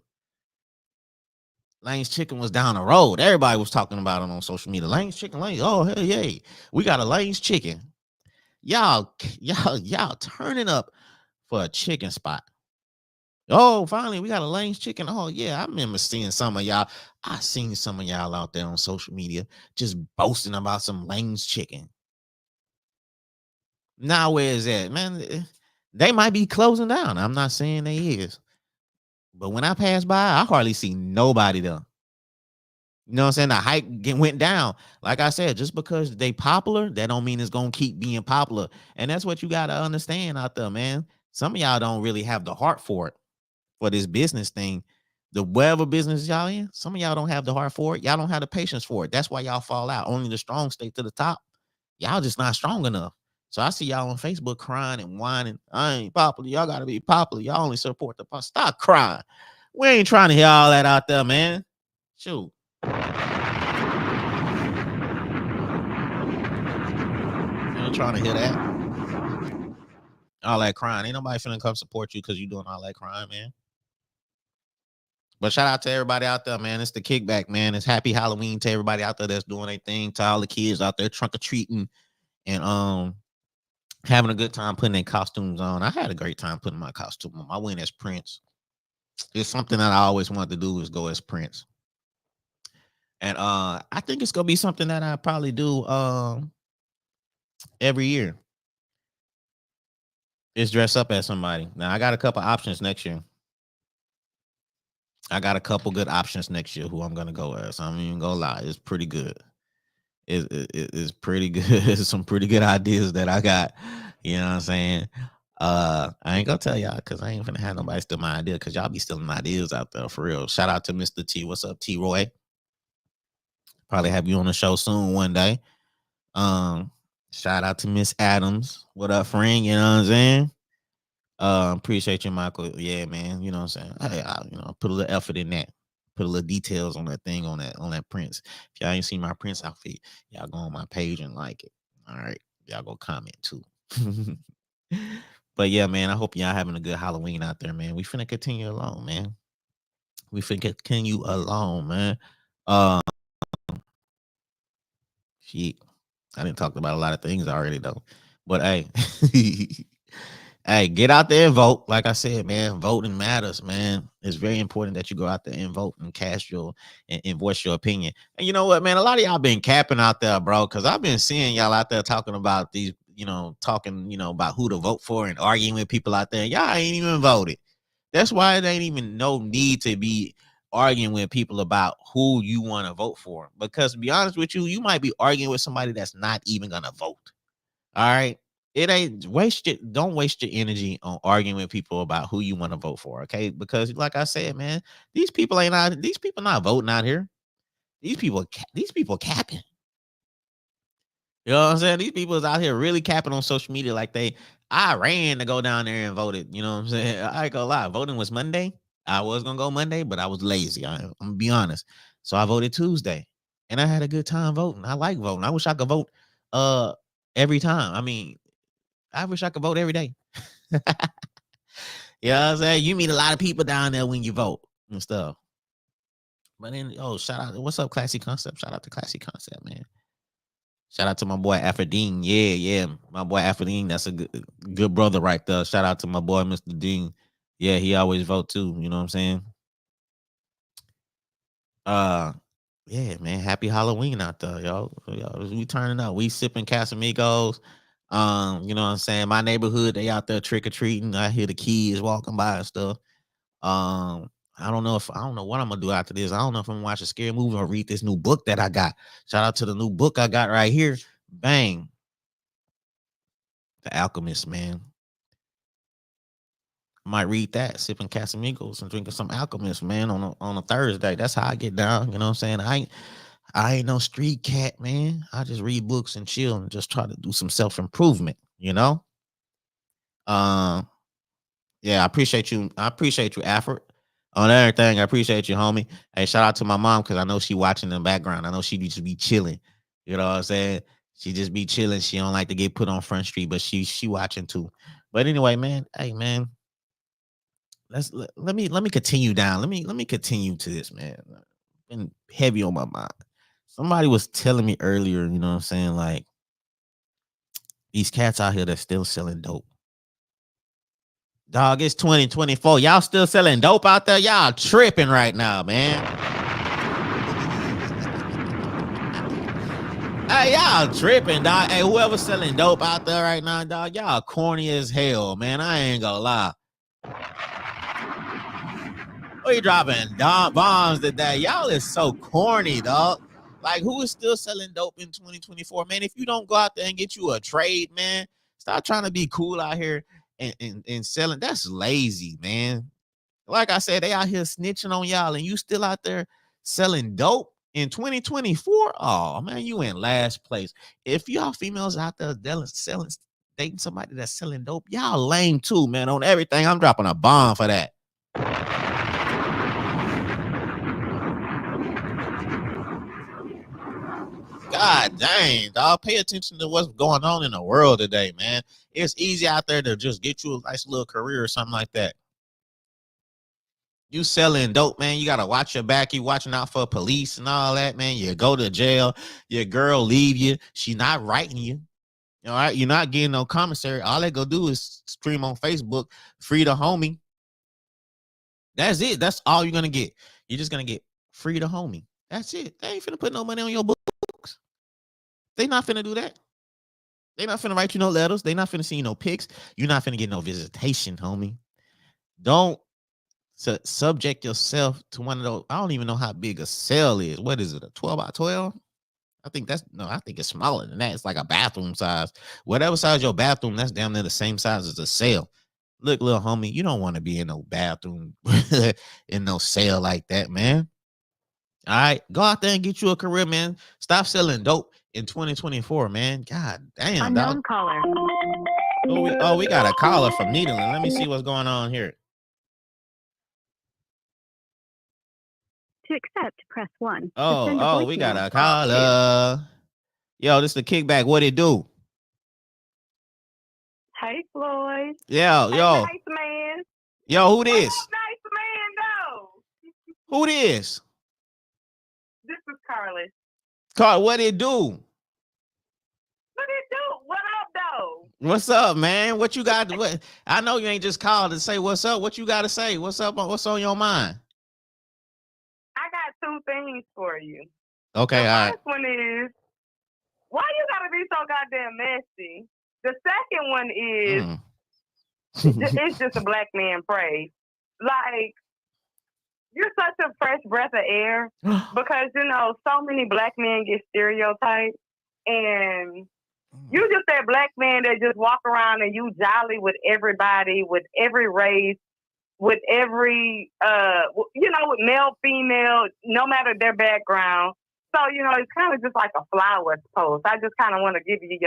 Lane's Chicken was down the road. Everybody was talking about it on social media. Lane's Chicken, Lane. Oh, hey, hey, we got a Lane's Chicken. Y'all turning up for a chicken spot. Oh, finally, we got a Lane's Chicken. Oh, yeah, I remember seeing some of y'all. I seen some of y'all out there on social media just boasting about some Lane's Chicken. Now, where is that, man? They might be closing down. I'm not saying they is, but when I pass by, I hardly see nobody there. You know what I'm saying? The hype went down. Like I said, just because they popular, that don't mean it's gonna keep being popular. And that's what you gotta understand out there, man. Some of y'all don't really have the heart for it, for this business thing. The whatever business y'all in, some of y'all don't have the heart for it. Y'all don't have the patience for it. That's why y'all fall out. Only the strong stay to the top. Y'all just not strong enough. So I see y'all on Facebook crying and whining. I ain't popular. Y'all gotta be popular. Y'all only support the popular. Stop crying. We ain't trying to hear all that out there, man. Shoot. We ain't trying to hear that. All that crying. Ain't nobody finna come support you because you doing all that crying, man. But shout out to everybody out there, man. It's the kickback, man. It's happy Halloween to everybody out there that's doing their thing, to all the kids out there trunk or treating and having a good time putting their costumes on. I had a great time putting my costume on. I went as Prince. It's something that I always wanted to do is go as Prince. And I think it's gonna be something that I probably do every year is dress up as somebody. Now I got a couple options next year. I got a couple good options next year who I'm gonna go as. I'm even gonna lie, it's pretty good. It's pretty good. Some pretty good ideas that I got. You know what I'm saying? I ain't gonna tell y'all because I ain't gonna have nobody steal my idea because y'all be stealing my ideas out there for real. Shout out to Mr. T. What's up, T Roy? Probably have you on the show soon one day. Um, Shout out to Miss Adams. What up, friend? You know what I'm saying? Appreciate you, Michael. Yeah, man. You know what I'm saying? Hey, put a little effort in that. Put a little details on that thing on that Prince. If y'all ain't seen my Prince outfit, y'all go on my page and like it. All right. Y'all go comment too. But yeah, man, I hope y'all having a good Halloween out there, man. We finna continue along, man. We finna continue along, man. Uh shit. I didn't talk about a lot of things already though. But hey, hey, get out there and vote. Like I said, man, voting matters, man. It's very important that you go out there and vote and cast your and voice your opinion. And you know what, man? A lot of y'all been capping out there, bro, because I've been seeing y'all out there talking about these, talking, about who to vote for and arguing with people out there. Y'all ain't even voted. That's why it ain't even no need to be arguing with people about who you want to vote for. Because to be honest with you, you might be arguing with somebody that's not even gonna vote. All right. It ain't waste it. Don't waste your energy on arguing with people about who you want to vote for. Okay. Because like I said, man, these people not voting out here. These people capping. You know what I'm saying? These people is out here really capping on social media like I ran to go down there and voted. You know what I'm saying? I ain't gonna lie. Voting was Monday. I was gonna go Monday, but I was lazy. I'm gonna be honest. So I voted Tuesday. And I had a good time voting. I like voting. I wish I could vote every time. I mean, I wish I could vote every day. You know what I'm saying? You meet a lot of people down there when you vote and stuff. But then, shout out. What's up, Classy Concept? Shout out to Classy Concept, man. Shout out to my boy Afrodine. Yeah. My boy Afrodine. That's a good brother right there. Shout out to my boy Mr. Dean. Yeah, he always vote too. You know what I'm saying? Yeah, man. Happy Halloween out there, y'all. We turning up. We sipping Casamigos. You know what I'm saying? My neighborhood, they out there trick or treating. I hear the kids walking by and stuff. I don't know what I'm gonna do after this. I don't know if I'm gonna watch a scary movie or read this new book that I got. Shout out to the new book I got right here. Bang. The Alchemist, man. I might read that, sipping Casamigos and drinking some Alchemist, man, on a Thursday. That's how I get down. You know what I'm saying? I ain't no street cat, man. I just read books and chill and just try to do some self-improvement, you know? Um, yeah, I appreciate you. I appreciate you, Alfred. On everything, I appreciate you, homie. Hey, shout out to my mom because I know she watching in the background. I know she just be chilling. You know what I'm saying? She just be chilling. She don't like to get put on Front Street, but she watching too. But anyway, man, hey man, let me continue down. Let me continue to this, man. Been heavy on my mind. Somebody was telling me earlier, you know what I'm saying, like these cats out here that's still selling dope. Dog, it's 2024. Y'all still selling dope out there? Y'all tripping right now, man. Hey, y'all tripping, dog. Hey, whoever's selling dope out there right now, dog, y'all corny as hell, man. I ain't gonna lie. We dropping bombs today. Y'all is so corny, dog. Like, who is still selling dope in 2024, man? If you don't go out there and get you a trade, man, stop trying to be cool out here and selling. That's lazy, man. Like I said, they out here snitching on y'all, and you still out there selling dope in 2024. Oh man, you in last place. If y'all females out there selling, dating somebody that's selling dope, y'all lame too, man. On everything, I'm dropping a bomb for that. God dang, dog. Pay attention to what's going on in the world today, man. It's easy out there to just get you a nice little career or something like that. You selling dope, man. You gotta watch your back. You watching out for police and all that, man. You go to jail. Your girl leave you. She not writing you. All right, you're not getting no commissary. All they go do is stream on Facebook, free the homie. That's it. That's all you're gonna get. You're just gonna get free the homie. That's it. They ain't finna put no money on your books. They not finna do that. They not finna write you no letters. They not finna see you no pics. You're not finna get no visitation, homie. Don't subject yourself to one of those. I don't even know how big a cell is. What is it? A 12 by 12? I think I think it's smaller than that. It's like a bathroom size. Whatever size your bathroom, that's down there the same size as a cell. Look, little homie, you don't want to be in no bathroom in no cell like that, man. All right, go out there and get you a career, man. Stop selling dope in 2024, man. God damn, dog. Caller. We got a caller from Needland. Let me see what's going on here. To accept, press 1. We got a caller. Yo, this is the kickback. What it do? Hey, Floyd. Yo. Nice man. Yo, who this? Nice man, though. Who this? This is Carly. Carl, what it do? What it do? What up, though? What's up, man? What you got? What? I know you ain't just called to say what's up. What you got to say? What's up? What's on your mind? I got two things for you. Okay, the all right. first one is, why you gotta be so goddamn messy? The second one is, it's just a black man phrase. Like, you're such a fresh breath of air because, you know, so many black men get stereotyped. And you just that black man that just walk around and you jolly with everybody, with every race, with every, with male, female, no matter their background. So, you know, it's kind of just like a flowers post. I just kind of want to give you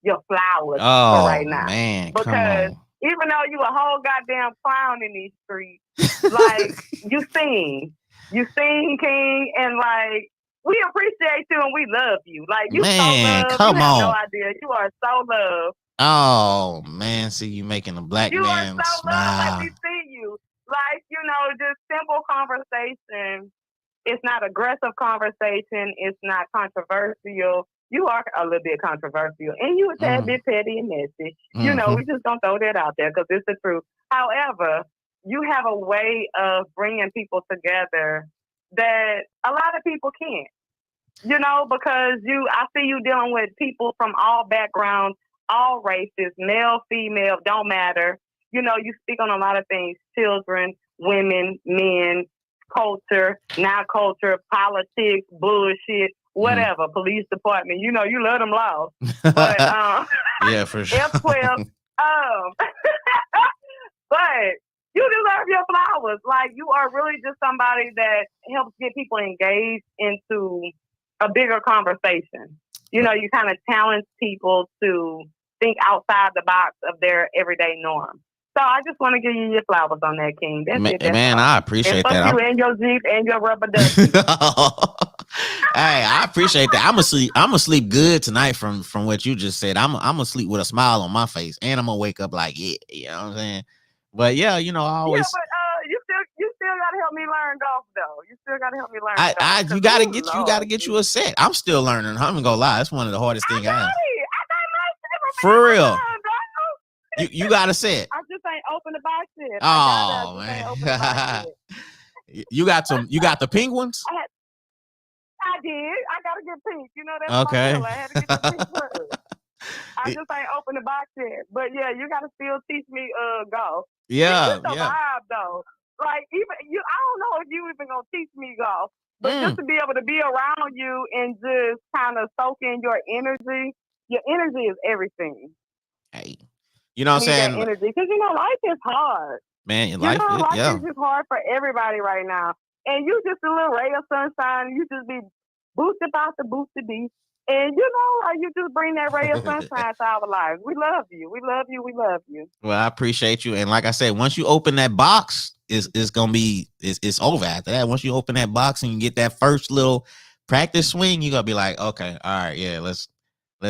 your flowers for right now. Man, because even though you a whole goddamn clown in these streets, like, you sing, King, and like, we appreciate you and we love you. Like, you so loved. Come you on. have no idea. You are so loved. Oh, man, see you making a black you man are so smile. loved. Let me see you. Like, you know, just simple conversation. It's not aggressive conversation. It's not controversial. You are a little bit controversial. And you a tad bit petty and messy. You know, we just don't throw that out there because it's the truth. However, you have a way of bringing people together that a lot of people can't. You know, because I see you dealing with people from all backgrounds, all races, male, female, don't matter. You know, you speak on a lot of things, children, women, men, culture, non-culture, politics, bullshit, whatever, police department. You know, you love them laws. But, yeah, for sure. F12. But you deserve your flowers. Like, you are really just somebody that helps get people engaged into a bigger conversation. You know, you kind of challenge people to think outside the box of their everyday norm. So I just want to give you your flowers on that, King. That's it. That's man, all. I appreciate and that. You and your Jeep and your rubber ducky. Hey, I appreciate that. I'm gonna sleep good tonight from what you just said. I'm gonna sleep with a smile on my face, and I'm gonna wake up like, yeah, you know what I'm saying. But yeah, you know, I always. Yeah, but you still gotta help me learn golf, though. You still gotta help me learn golf. You gotta get you a set. I'm still learning. I'm gonna lie. It's one of the hardest things I have. For real. You got a set. I just ain't open the box yet. Oh man. You got the pink ones? I did. I gotta get pink. You know, that's okay. My deal. I had to get the pink first. I just ain't open the box yet. But yeah, you gotta still teach me golf. Yeah. It's a vibe though. Like, even you, I don't know if you even gonna teach me golf. But just to be able to be around you and just kind of soak in your energy is everything. Hey. You know what I'm saying? Energy. Because, you know, life is hard. Man, life is just hard for everybody right now. And you just a little ray of sunshine. You just be boosted about the boosted beast. And, you know, you just bring that ray of sunshine to our lives. We love you. We love you. We love you. Well, I appreciate you. And like I said, once you open that box, it's going to be, it's over after that. Once you open that box and you get that first little practice swing, you're going to be like, okay, all right, yeah, let's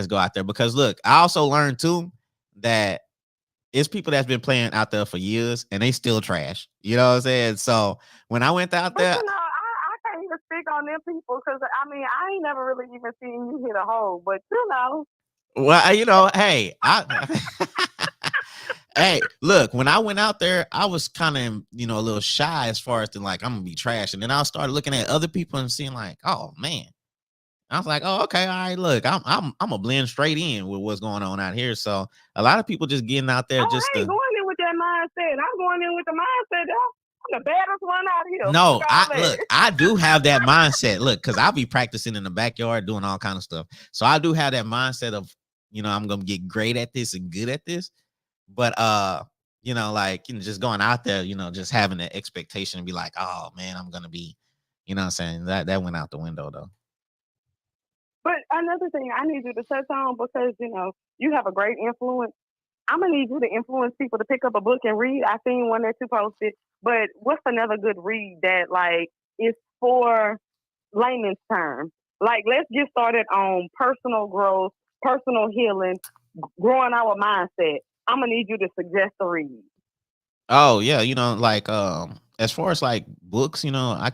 go out there. Because, look, I also learned, too, that it's people that's been playing out there for years and they still trash. You know what I'm saying? So when I went out there, you know, I can't even speak on them people because I mean I ain't never really even seen you hit a hole. But you know, well, you know, hey, hey, look, when I went out there, I was kind of, you know, a little shy as far as to like I'm gonna be trash, and then I started looking at other people and seeing like, oh man, I was like, oh, okay, all right. Look, I'm gonna blend straight in with what's going on out here. So a lot of people just getting out there Oh, just I ain't to. going in with that mindset. I'm going in with the mindset that I'm the baddest one out here. No, Fuck all that. I do have that mindset. Look, because I'll be practicing in the backyard doing all kind of stuff. So I do have that mindset of, I'm gonna get great at this and good at this. But like just going out there, just having the expectation to be like, oh man, I'm gonna be, what I'm saying, that went out the window though. But another thing I need you to touch on, because you have a great influence. I'm gonna need you to influence people to pick up a book and read. I seen one that you posted, but what's another good read that like is for layman's terms? Like, let's get started on personal growth, personal healing, growing our mindset. I'm gonna need you to suggest a read. Oh yeah, like as far as like books, I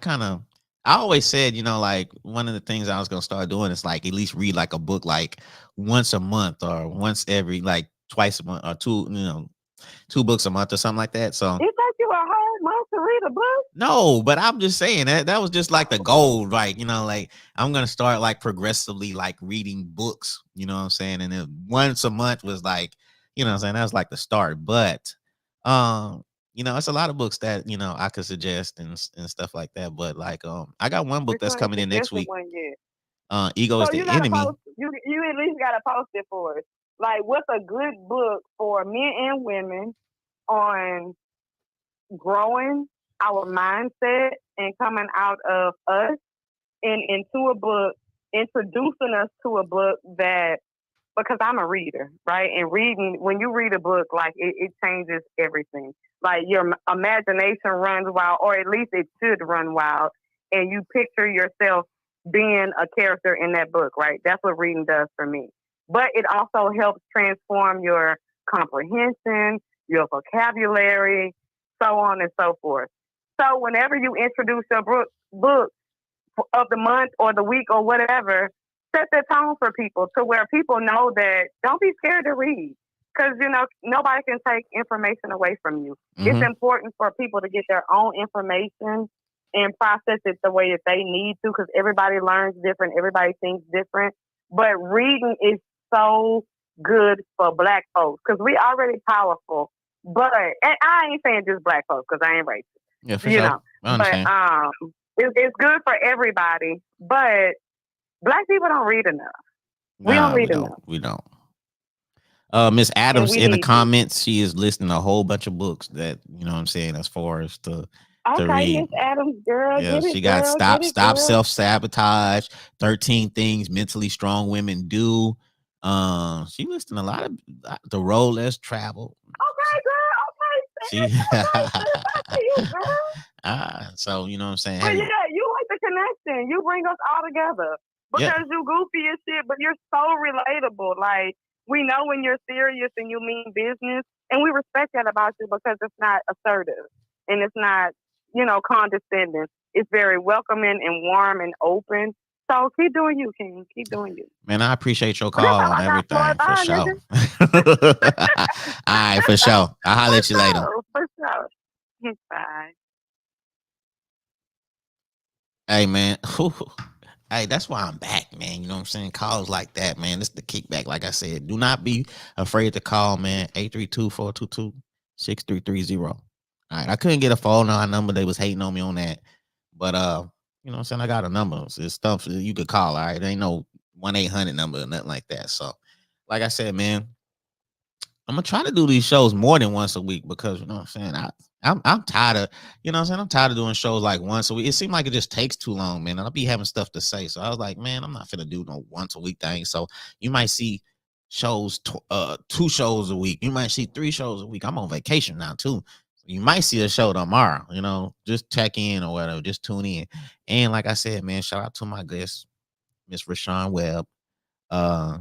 always said, like one of the things I was gonna start doing is like at least read like a book like once a month or once every like twice a month or two books a month or something like that. So It takes you a whole month to read a book. no, but I'm just saying that was just like the goal, like like I'm gonna start like progressively like reading books, you know what I'm saying, and then once a month was like, what I'm saying, that was like the start, but it's a lot of books that I could suggest and stuff like that, but like I got one book But you that's ain't coming in next suggested week. one yet. Ego So is you the gotta enemy. post. You at least gotta post it for us. Like, what's a good book for men and women on growing our mindset and coming out of us and into a book, introducing us to a book that, because I'm a reader, right? And reading, when you read a book, like it changes everything. Like your imagination runs wild, or at least it should run wild, and you picture yourself being a character in that book, right? That's what reading does for me. But it also helps transform your comprehension, your vocabulary, so on and so forth. So whenever you introduce your book of the month or the week or whatever, set the tone for people to where people know that don't be scared to read, because nobody can take information away from you. It's Mm-hmm. important for people to get their own information and process it the way that they need to, because everybody learns different, everybody thinks different. But reading is so good for Black folks because we already powerful. But and I ain't saying just Black folks because I ain't racist, Yeah, for sure. I But understand. it's good for everybody. But Black people don't read enough. We don't Nah, we read don't. enough, We don't. Miss and Adams we in the need to. comments, she is listing a whole bunch of books that what I'm saying as far as to Okay, read. Miss Adams, girl, Yeah, get she it, got girl, get it, stop girl. self-sabotage, 13 things mentally strong women do. She listing a lot of the road less travel. Okay, girl. Okay, She sis. Okay, sis. I see you, girl. so what I'm saying, But hey, yeah, you like the connection. You bring us all together yeah. because you goofy as shit, but you're so relatable. Like, we know when you're serious and you mean business, and we respect that about you because it's not assertive and it's not, condescending. It's very welcoming and warm and open. So keep doing you, King. Keep doing you. Man, I appreciate your But that's call all and I got for it. everything for Bye, sure. nigga. All right, for sure. I'll holler at you later. For sure. Bye. Hey man. Hey, that's why I'm back, man. You know what I'm saying? Calls like that, man. This is the kickback. Like I said, do not be afraid to call, man. 832-422-6330. All right. I couldn't get a phone number. They was hating on me on that. But you know what I'm saying? I got a number. It's stuff you could call, all right. There ain't no 1-800 number or nothing like that. So, like I said, man, I'm gonna try to do these shows more than once a week because you know what I'm saying. I'm tired of I'm tired of doing shows like once a week. It seemed like it just takes too long, man. And I'll be having stuff to say, so I was like, man, I'm not gonna do no once a week thing. So you might see shows, 2 shows a week. You might see 3 shows a week. I'm on vacation now too. You might see a show tomorrow. Just check in or whatever. Just tune in. And like I said, man, shout out to my guest, Miss Rashawn Webb. Uh,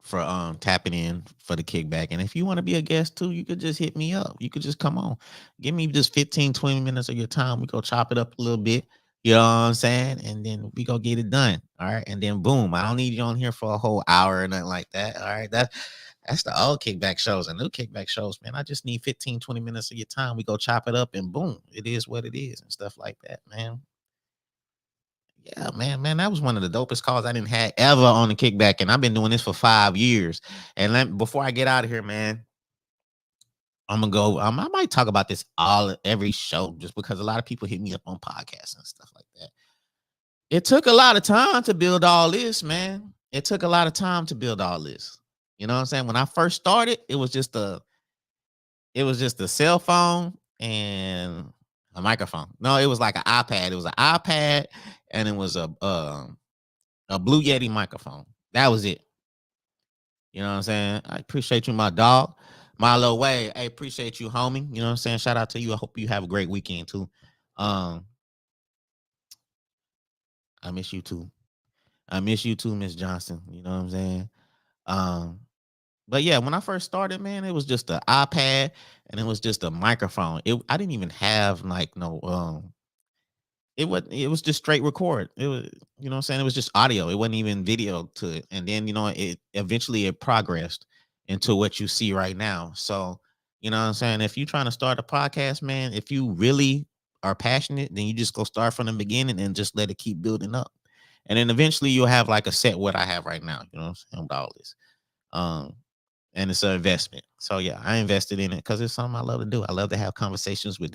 for tapping in for the kickback. And if you want to be a guest too, you could just hit me up. You could just come on. Give me just 15-20 minutes of your time. We go chop it up a little bit. You know what I'm saying? And then we go get it done. All right. And then boom. I don't need you on here for a whole hour or nothing like that. All right. That's the old kickback shows. And new kickback shows, man. I just need 15-20 minutes of your time. We go chop it up and boom. It is what it is and stuff like that, man. Yeah, man, that was one of the dopest calls I didn't have ever on the kickback, and I've been doing this for 5 years. And before I get out of here, man, I'm gonna go. I might talk about this every show, just because a lot of people hit me up on podcasts and stuff like that. It took a lot of time to build all this, man. It took a lot of time to build all this. You know what I'm saying? When I first started, it was just a cell phone and a microphone. No, it was like an iPad. It was an iPad, and it was a Blue Yeti microphone. That was it. You know what I'm saying? I appreciate you, my dog. Milo Way, I appreciate you, homie. You know what I'm saying? Shout out to you. I hope you have a great weekend too. Um, I miss you too. I miss you too, Miss Johnson. You know what I'm saying? Um, but yeah, when I first started, man, it was just an iPad and it was just a microphone. I didn't even have like no it was just straight record. It was, you know what I'm saying? It was just audio. It wasn't even video to it. And then, it eventually it progressed into what you see right now. So, you know what I'm saying? If you're trying to start a podcast, man, if you really are passionate, then you just go start from the beginning and just let it keep building up. And then eventually you'll have like a set what I have right now, you know what I'm saying, with all this. Um, and it's an investment. So yeah, I invested in it because it's something I love to do. I love to have conversations with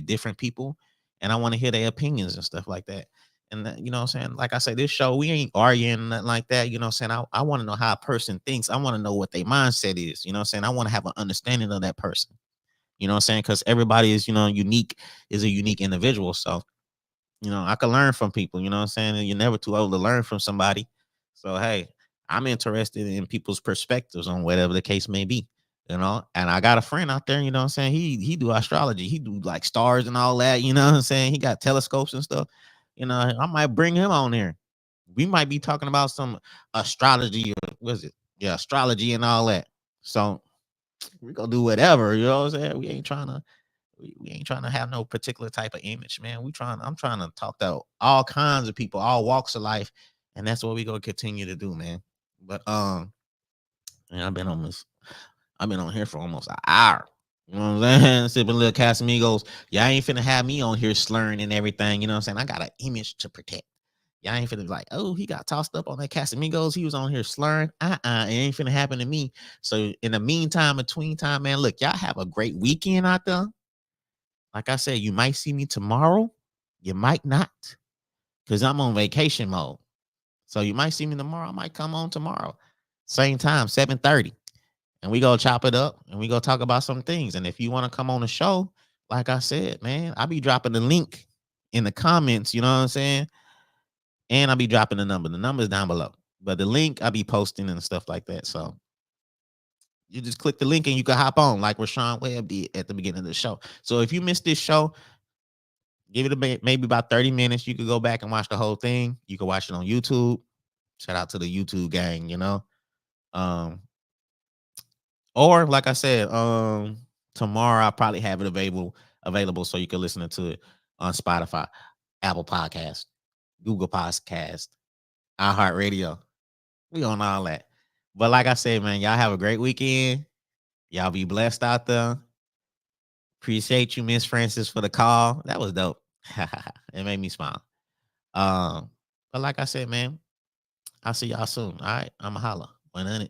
different people, and I want to hear their opinions and stuff like that. And you know what I'm saying? Like I said, this show, we ain't arguing nothing like that. You know what I'm saying? I want to know how a person thinks. I want to know what their mindset is. You know what I'm saying? I want to have an understanding of that person. You know what I'm saying? Because everybody is, unique, is a unique individual. So I can learn from people, you know what I'm saying? And you're never too old to learn from somebody. So, hey, I'm interested in people's perspectives on whatever the case may be, And I got a friend out there, you know what I'm saying? He do astrology. He do like stars and all that, you know what I'm saying? He got telescopes and stuff. I might bring him on here. We might be talking about some astrology or what is it? Yeah, astrology and all that. So we gonna do whatever, you know what I'm saying? We ain't trying to have no particular type of image, man. I'm trying to talk to all kinds of people, all walks of life, and that's what we gonna continue to do, man. But man, I've been on here for almost an hour. You know what I'm saying? Sipping little Casamigos. Y'all ain't finna have me on here slurring and everything. You know what I'm saying? I got an image to protect. Y'all ain't finna be like, oh, he got tossed up on that Casamigos. He was on here slurring. It ain't finna happen to me. So in the meantime, between time, man, look, y'all have a great weekend out there. Like I said, you might see me tomorrow. You might not, because I'm on vacation mode. So you might see me tomorrow. I might come on tomorrow. Same time, 7:30. And we go chop it up and we go talk about some things. And if you want to come on the show, like I said, man, I'll be dropping the link in the comments, you know what I'm saying? And I'll be dropping the number. The number is down below. But the link I'll be posting and stuff like that. So you just click the link and you can hop on like Rashawn Webb did at the beginning of the show. So if you missed this show, give it maybe about 30 minutes. You could go back and watch the whole thing. You can watch it on YouTube. Shout out to the YouTube gang, Or like I said, tomorrow I'll probably have it available so you can listen to it on Spotify, Apple Podcast, Google Podcast, iHeartRadio. We on all that. But like I said, man, y'all have a great weekend. Y'all be blessed out there. Appreciate you, Miss Francis, for the call. That was dope. It made me smile. But like I said, man, I'll see y'all soon. All right. I'm a holla. 100.